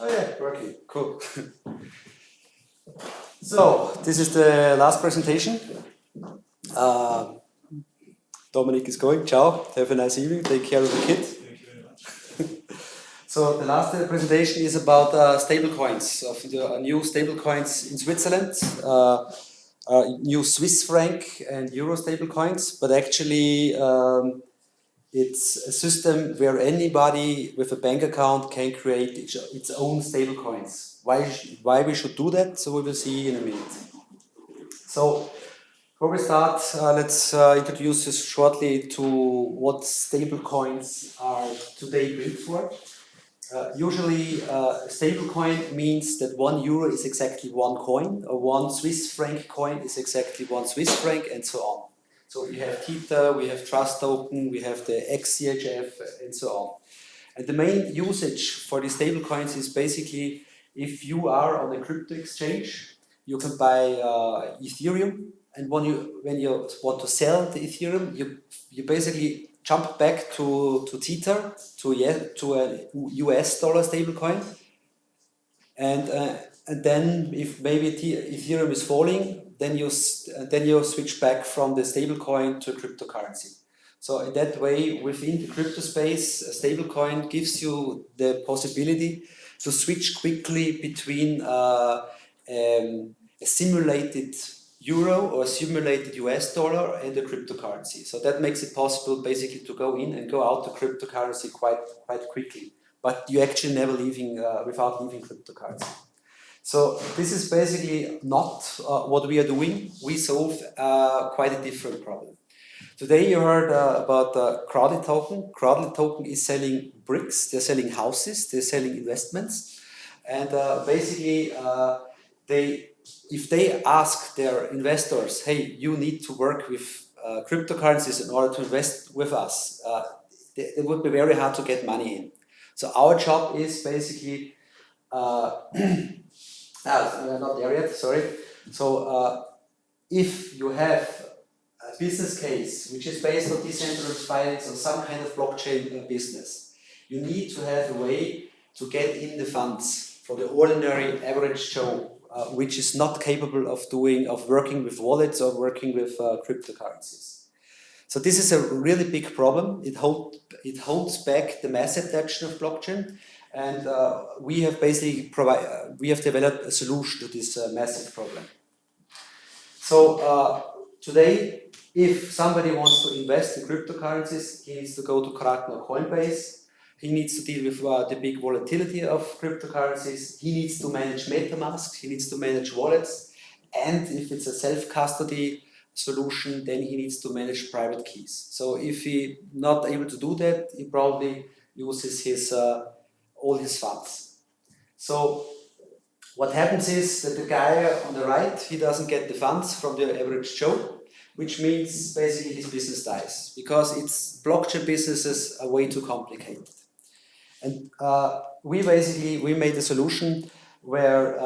Oh yeah, working. Cool. So, this is the last presentation. Dominic is going. Ciao. Have a nice evening. Take care of the kid. Thank you very much. So, the last presentation is about stable coins, of the new stable coins in Switzerland, new Swiss franc and euro stable coins, but actually it's a system where anybody with a bank account can create its own stable coins. Why we should do that? So we will see in a minute. So before we start, let's introduce us shortly to what stable coins are today built for. Usually, stable coin means that 1 euro is exactly 1 coin, or 1 Swiss franc coin is exactly 1 Swiss franc, and so on. So we have Tether, we have Trust Token, we have the XCHF, and so on. And the main usage for these stable coins is basically if you are on a crypto exchange, you can buy Ethereum, and when you want to sell the Ethereum, you basically jump back to Tether, to a US dollar stablecoin, and then if maybe Ethereum is falling, then you switch back from the stablecoin to cryptocurrency. So in that way, within the crypto space, a stablecoin gives you the possibility to switch quickly between a simulated euro or a simulated US dollar and a cryptocurrency. So that makes it possible basically to go in and go out to cryptocurrency quite quickly. But you actually never leaving without leaving cryptocurrency. So this is basically not what we are doing. We solve quite a different problem. Today you heard about Crowded Token. Crowded Token is selling bricks, they're selling houses, they're selling investments. And basically, if they ask their investors, hey, you need to work with cryptocurrencies in order to invest with us, it would be very hard to get money in. So our job is basically, we're not there yet, sorry. So if you have a business case which is based on decentralized finance or some kind of blockchain business, you need to have a way to get in the funds for the ordinary average Joe, which is not capable of working with wallets or working with cryptocurrencies. So this is a really big problem. It holds back the mass adoption of blockchain, and we have developed a solution to this massive problem. So today, if somebody wants to invest in cryptocurrencies, he needs to go to Kraken or Coinbase. He needs to deal with the big volatility of cryptocurrencies. He needs to manage MetaMask. He needs to manage wallets. And if it's a self-custody solution, then he needs to manage private keys. So if he's not able to do that, he probably uses all his funds. So what happens is that the guy on the right, he doesn't get the funds from the average Joe, which means basically his business dies, because blockchain businesses are way too complicated. And we made a solution where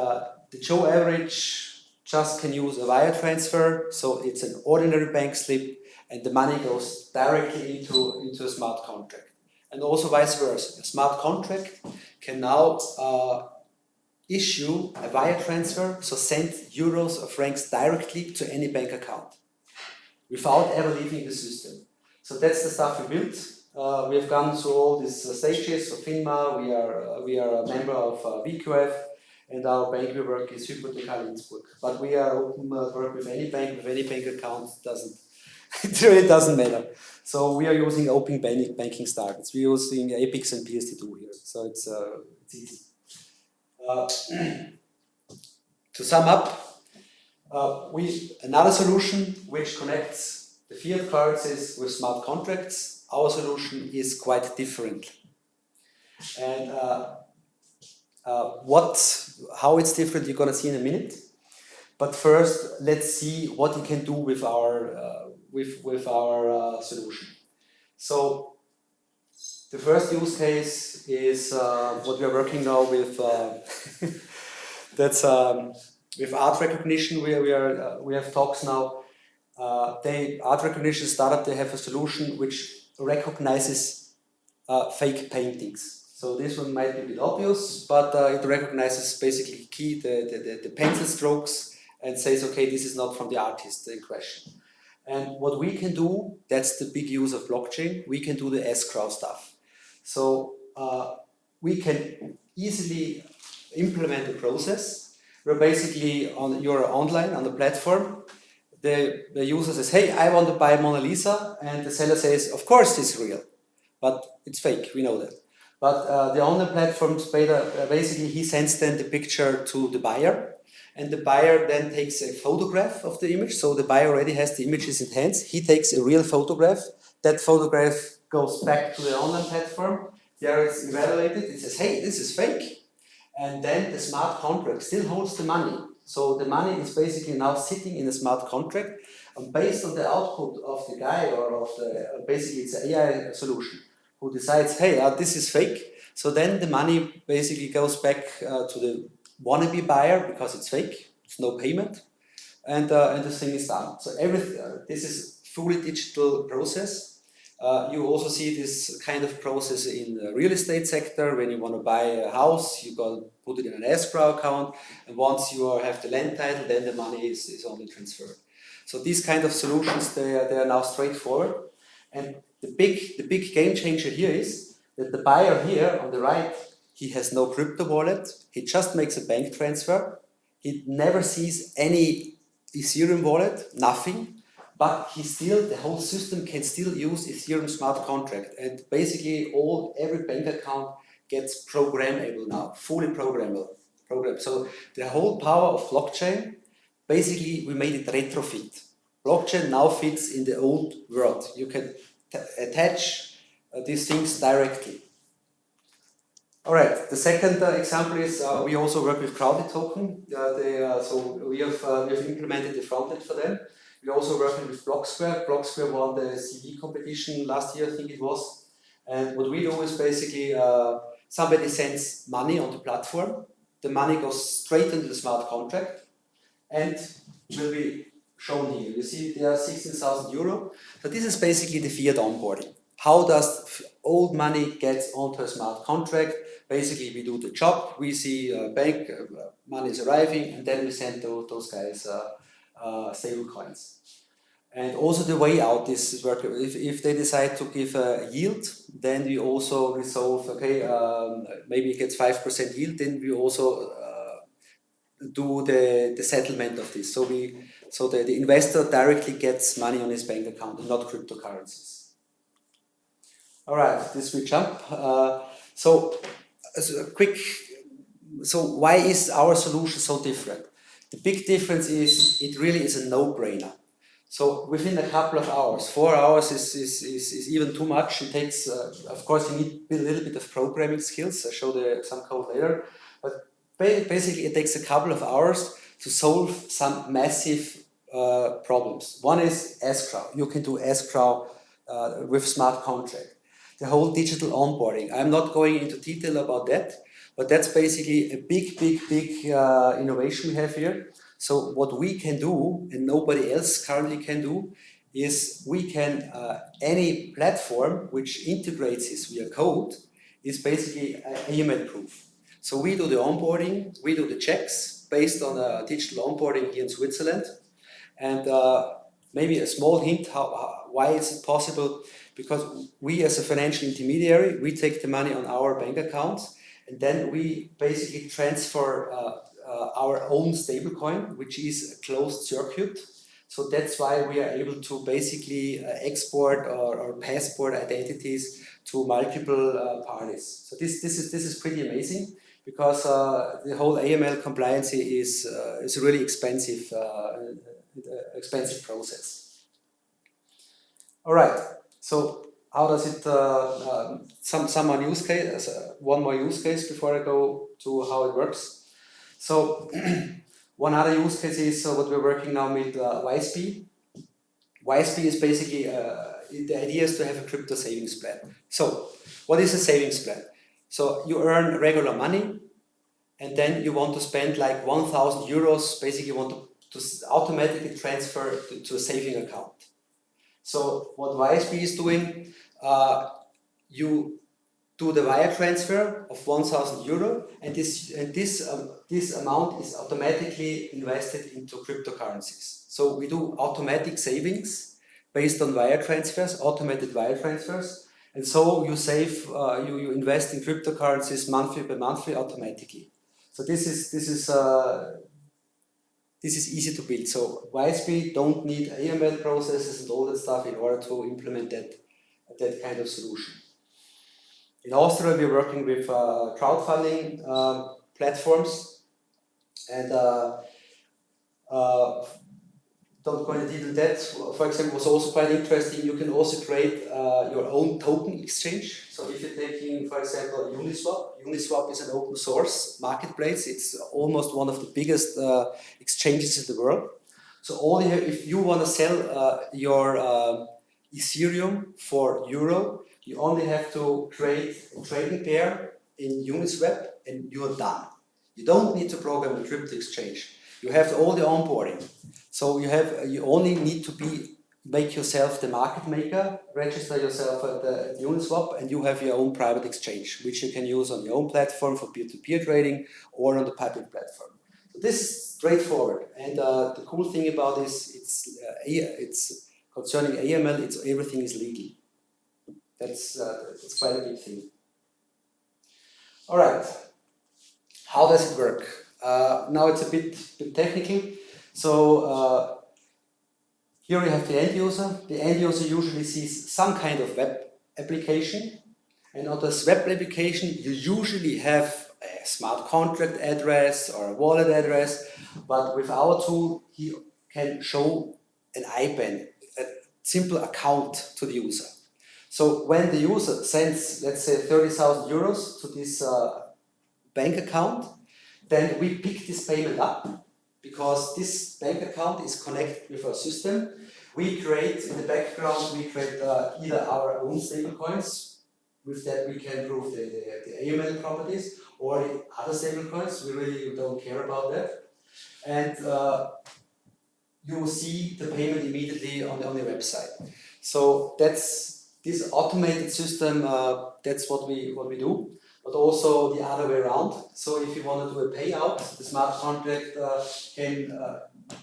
the Joe average just can use a wire transfer, so it's an ordinary bank slip, and the money goes directly into a smart contract. And also vice versa. A smart contract can now issue a wire transfer, so send euros or francs directly to any bank account without ever leaving the system. So that's the stuff we built. We have gone through all these stages of FINMA. We are a member of VQF, and our bank we work is Hypothekar Innsbruck. But we are open work with any bank account. It really doesn't matter. So we are using open banking standards. We're using APIX and PSD2 here. So it's easy. To sum up, another solution which connects the fiat currencies with smart contracts. Our solution is quite different. And how it's different, you're going to see in a minute. But first, let's see what you can do with our solution. So the first use case is what we are working now with. That's with art recognition. We have talks now. Art recognition startup. They have a solution which recognizes fake paintings. So this one might be a bit obvious, but it recognizes basically the pencil strokes and says, okay, this is not from the artist in question. And what we can do, that's the big use of blockchain, we can do the escrow stuff. So we can easily implement a process where basically you're online on the platform, the user says, hey, I want to buy Mona Lisa, and the seller says, of course it's real, but it's fake, we know that. But the online platforms, basically he sends then the picture to the buyer, and the buyer then takes a photograph of the image. So the buyer already has the images in hands. He takes a real photograph. That photograph goes back to the online platform. There it's evaluated. It says, hey, this is fake. And then the smart contract still holds the money. So the money is basically now sitting in a smart contract. And based on the output of the guy or of the, basically it's an AI solution who decides, hey, this is fake. So then the money basically goes back to the wannabe buyer because it's fake, it's no payment, and the thing is done. So this is fully digital process. You also see this kind of process in the real estate sector. When you want to buy a house, you got to put it in an escrow account, and once you have the land title, then the money is only transferred. So these kind of solutions, they are now straightforward. And the big game changer here is that the buyer here on the right, he has no crypto wallet. He just makes a bank transfer. He never sees any Ethereum wallet, nothing. But the whole system can still use Ethereum smart contract. And basically every bank account gets programmable now, fully programmable. So the whole power of blockchain, basically we made it retrofit. Blockchain now fits in the old world. You can attach these things directly. All right, the second example is we also work with Crowded Token. So we have implemented the front end for them. We're also working with Blocksquare. Blocksquare won the CV competition last year, I think it was. And what we do is basically somebody sends money on the platform. The money goes straight into the smart contract and will be shown here. You see there are 16,000 euro. So this is basically the fiat onboarding. How does old money get onto a smart contract? Basically, we do the job. We see bank money is arriving, and then we send those guys stable coins. And also the way out is working. If they decide to give a yield, then we also resolve. Okay, maybe it gets 5% yield. Then we also do the settlement of this. So the investor directly gets money on his bank account and not cryptocurrencies. All right, this we jump. So why is our solution so different? The big difference is it really is a no-brainer. So within a couple of hours, 4 hours is even too much. It takes, of course, you need a little bit of programming skills. I'll show some code later. But basically, it takes a couple of hours to solve some massive problems. One is escrow. You can do escrow with smart contract. The whole digital onboarding. I'm not going into detail about that, but that's basically a big innovation we have here. So what we can do, and nobody else currently can do, is we can, any platform which integrates this via code is basically AML proof. So we do the onboarding, we do the checks based on digital onboarding here in Switzerland. And maybe a small hint, why is it possible? Because we as a financial intermediary, we take the money on our bank accounts, and then we basically transfer our own stablecoin, which is a closed circuit. So that's why we are able to basically export or passport identities to multiple parties. So this is pretty amazing, because the whole AML compliance is a really expensive process. All right. So how does it? Some more use case. One more use case before I go to how it works. So one other use case is what we're working now with YSP. YSP is basically the idea is to have a crypto savings plan. So what is a savings plan? So you earn regular money, and then you want to spend like 1,000 euros. Basically, you want to automatically transfer to a saving account. So what YSP is doing, you do the wire transfer of 1,000 euro, and this amount is automatically invested into cryptocurrencies. So we do automatic savings based on wire transfers, automated wire transfers, and so you save, you invest in cryptocurrencies monthly by monthly automatically. So this is easy to build. So YSP don't need AML processes and all that stuff in order to implement that kind of solution. In Austria, we're working with crowdfunding platforms, and don't go into detail that. For example, was also quite interesting. You can also create your own token exchange. So if you're taking, for example, Uniswap is an open source marketplace. It's almost one of the biggest exchanges in the world. So if you want to sell your Ethereum for euro, you only have to create a trading pair in Uniswap and you're done. You don't need to program a crypto exchange. You have all the onboarding. So you only need to make yourself the market maker, register yourself at Uniswap, and you have your own private exchange, which you can use on your own platform for peer-to-peer trading or on the public platform. So this is straightforward. And the cool thing about this, it's concerning AML, everything is legal. That's quite a big thing. All right. How does it work? Now it's a bit technical. So here we have the end user. The end user usually sees some kind of web application. And on this web application, you usually have a smart contract address or a wallet address. But with our tool, he can show an IBAN, a simple account to the user. So when the user sends, let's say, 30,000 euros to this bank account, then we pick this payment up because this bank account is connected with our system. We create, in the background, either our own stablecoins. With that, we can prove the AML properties, or other stablecoins. We really don't care about that. And you will see the payment immediately on the website. So that's this automated system. That's what we do. But also the other way around. So if you want to do a payout, the smart contract can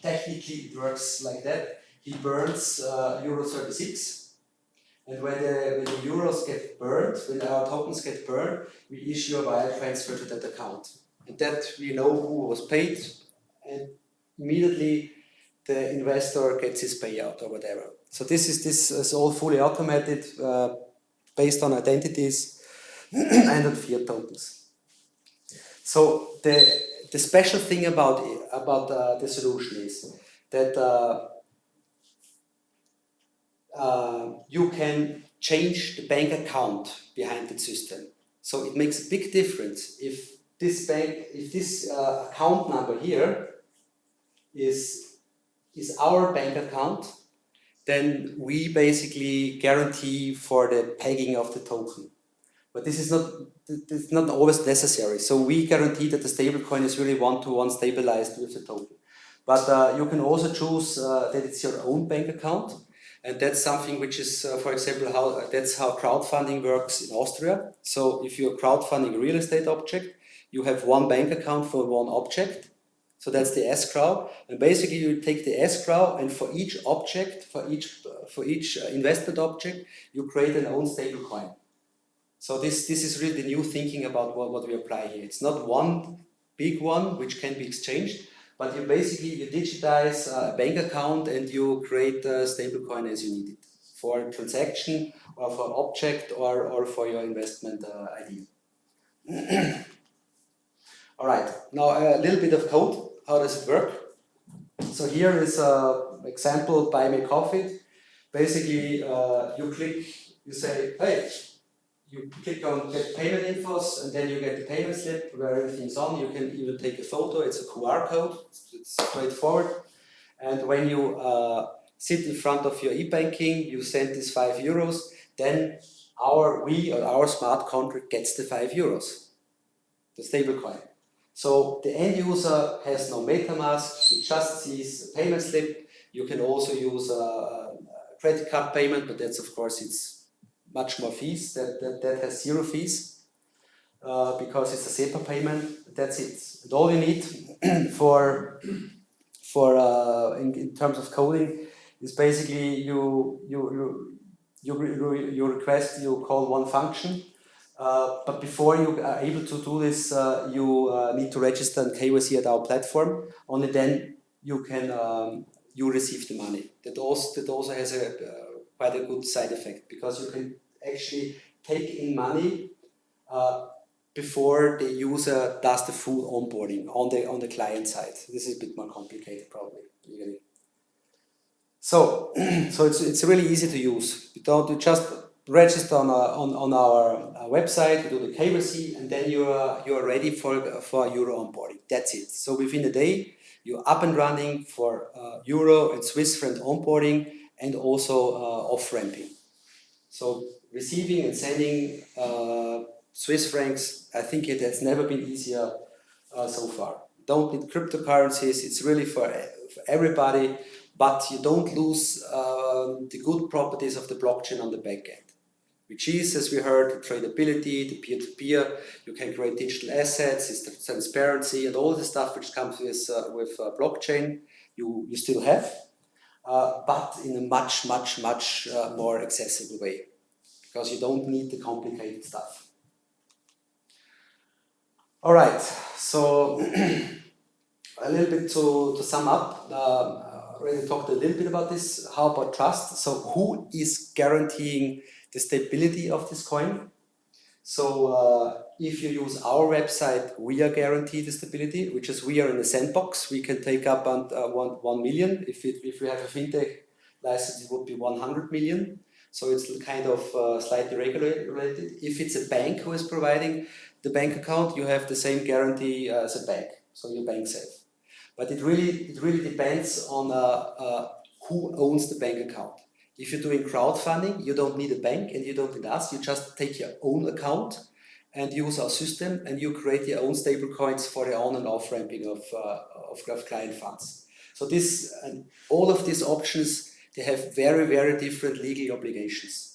technically it works like that. He burns euro 36, and when the euros get burned, when our tokens get burned, we issue a wire transfer to that account, and that we know who was paid, and immediately the investor gets his payout or whatever. So this is all fully automated, based on identities and on fiat tokens. So the special thing about the solution is that you can change the bank account behind the system. So it makes a big difference if this account number here is our bank account, then we basically guarantee for the pegging of the token. But this is not always necessary. So we guarantee that the stablecoin is really one-to-one stabilized with the token. But you can also choose that it's your own bank account. And that's something which is, for example, that's how crowdfunding works in Austria. So if you're crowdfunding a real estate object, you have one bank account for one object. So that's the escrow. And basically you take the escrow, and for each object, for each investment object, you create an own stablecoin. So this is really the new thinking about what we apply here. It's not one big one which can be exchanged, but you digitize a bank account and you create a stablecoin as you need it for a transaction or for an object or for your investment idea. All right, now a little bit of code. How does it work? So here is an example, buy me coffee. Basically, you say, hey, you click on get payment infos, and then you get the payment slip where everything's on. You can even take a photo. It's a QR code. It's straightforward. And when you sit in front of your e-banking, you send this 5 euros. Then our smart contract gets the 5 euros, the stablecoin. So the end user has no MetaMask. He just sees a payment slip. You can also use a credit card payment, but that's of course it's much more fees. That has zero fees because it's a SEPA payment. That's it. And all you need for in terms of coding is basically you request, you call one function, but before you are able to do this, you need to register in KYC at our platform. Only then you can you receive the money. That also has a quite a good side effect, because you can actually take in money before the user does the full onboarding on the client side. This is a bit more complicated, probably. Really. So, it's really easy to use. You just register on our website, you do the KYC, and then you are ready for Euro onboarding. That's it. So within a day, you're up and running for Euro and Swiss franc onboarding, and also off-ramping. So receiving and sending Swiss francs, I think it has never been easier so far. Don't need cryptocurrencies. It's really for everybody, but you don't lose the good properties of the blockchain on the back end, which is, as we heard, the tradability, the peer-to-peer. You can create digital assets, it's the transparency, and all the stuff which comes with blockchain. You still have, but in a much more accessible way, because you don't need the complicated stuff. All right, so a little bit to sum up. I already talked a little bit about this. How about trust? So who is guaranteeing the stability of this coin? So if you use our website, we are guaranteed the stability, which is we are in a sandbox. We can take up 1 million. If we have a fintech license, it would be 100 million. So it's kind of slightly regulated. If it's a bank who is providing the bank account, you have the same guarantee as a bank, so you're bank safe. But it really depends on who owns the bank account. If you're doing crowdfunding, you don't need a bank and you don't need us. You just take your own account and use our system, and you create your own stable coins for the on and off ramping of client funds. So this and all of these options, they have very different legal obligations.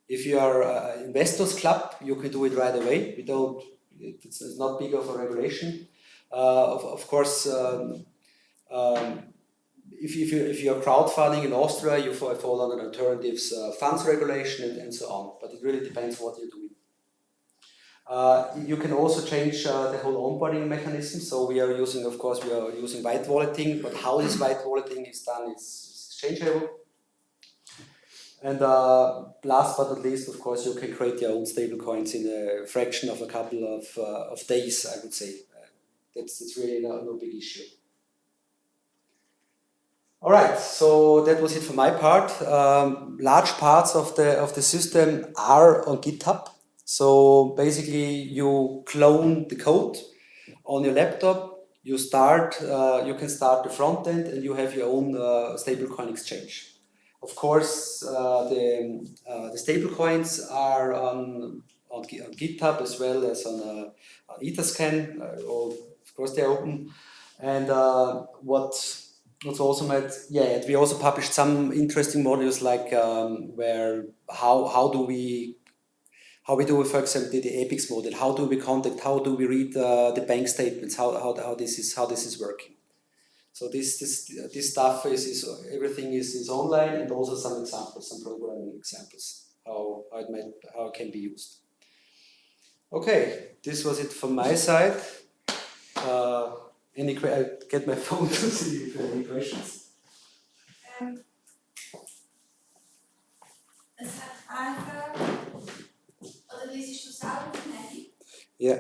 If you are an investors club, you can do it right away. It's not big of a regulation. Of course, if you're crowdfunding in Austria, you fall under alternatives funds regulation and so on. But it really depends what you're doing. You can also change the whole onboarding mechanism. So we are using white walleting, but how this white walleting is done is exchangeable. And last but not least, of course, you can create your own stable coins in a fraction of a couple of days, I would say. That's really no big issue. All right, so that was it for my part. Large parts of the system are on GitHub. So basically, you clone the code on your laptop. You can start the front end, and you have your own stablecoin exchange. Of course, the stablecoins are on GitHub as well as on Etherscan. Of course, they're open. And what's also we also published some interesting modules, like how do we do, for example, the EPICS model. How do we contact? How do we read the bank statements? How this is working? So this stuff is everything is online, and also some examples, some programming examples, how it can be used. Okay, this was it from my side. I'll get my phone to see if there are any questions. Es hat einfach, oder liest du selber vom Handy? Ja,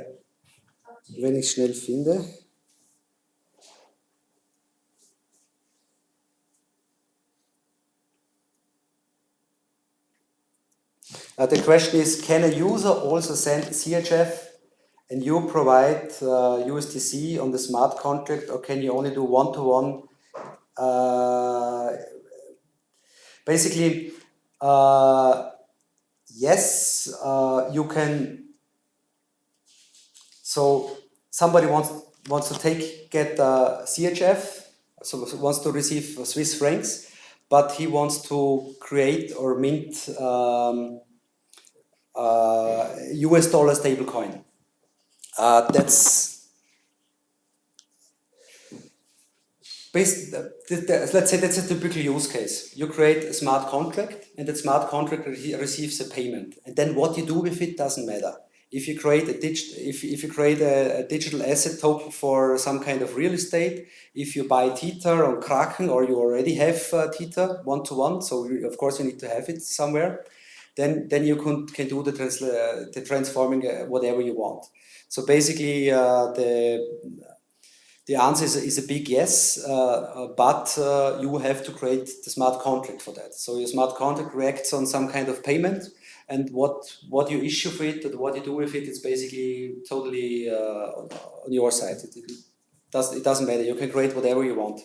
wenn ich schnell finde. The question is, can a user also send CHF and you provide USDC on the smart contract, or can you only do one-to-one? Basically, yes, you can. So somebody wants to get CHF, so wants to receive Swiss francs, but he wants to create or mint US dollar stablecoin. That's let's say that's a typical use case. You create a smart contract, and that smart contract receives a payment. And then what you do with it doesn't matter. If you create if you create a digital asset token for some kind of real estate, if you buy Tether on Kraken, or you already have Tether one-to-one, so of course you need to have it somewhere, then you can do the transforming whatever you want. So basically, the answer is a big yes, but you have to create the smart contract for that. So your smart contract reacts on some kind of payment, and what you issue for it, and what you do with it, is basically totally on your side. It doesn't matter. You can create whatever you want.